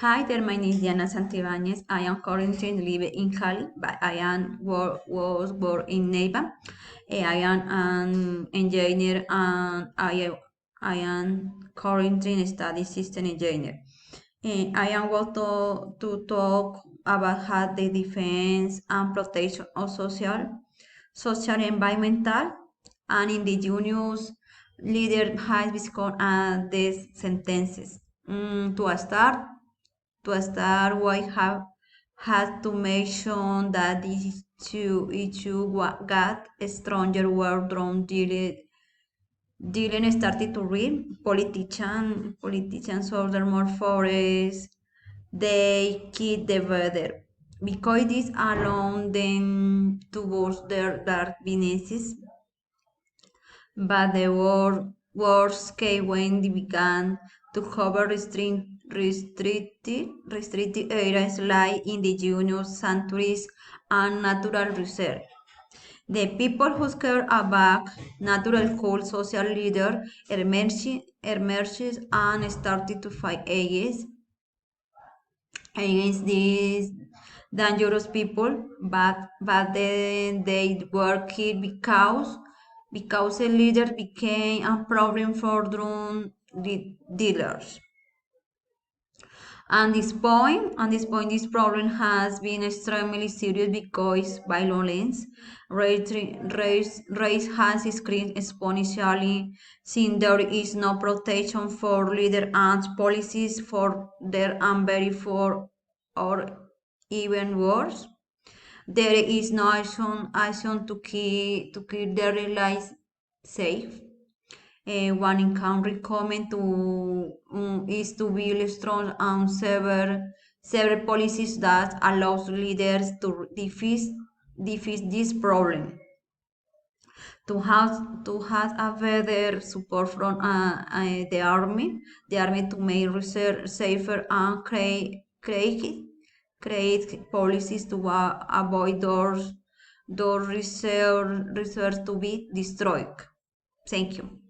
Hi there, my name is Diana Santibáñez. I am currently living in Cali, but I was born in Neiva. I am an engineer and I am currently studying system engineer. I am going to talk about how the defense and protection of social environmental and indigenous leader has become these sentences. To start, we have had to mention that this issue got stronger where drone dealing started to read. Politicians order more forests, they keep the weather. Because this alone them towards their dark businesses, but the wars came when they began to cover restricted areas like indigenous sanctuaries and natural reserves. The people who care about natural cold social leader emerged and started to fight against these dangerous people, but then they were killed because the leader became a problem for drone dealers. This problem has been extremely serious because violence race has increased exponentially since there is no protection for leader and policies for their and very for or even worse. There is no action to keep their lives safe. One income recommend is to build strong and several policies that allows leaders to defeat this problem. To have a better support from the army to make research safer and create policies to avoid those research to be destroyed. Thank you.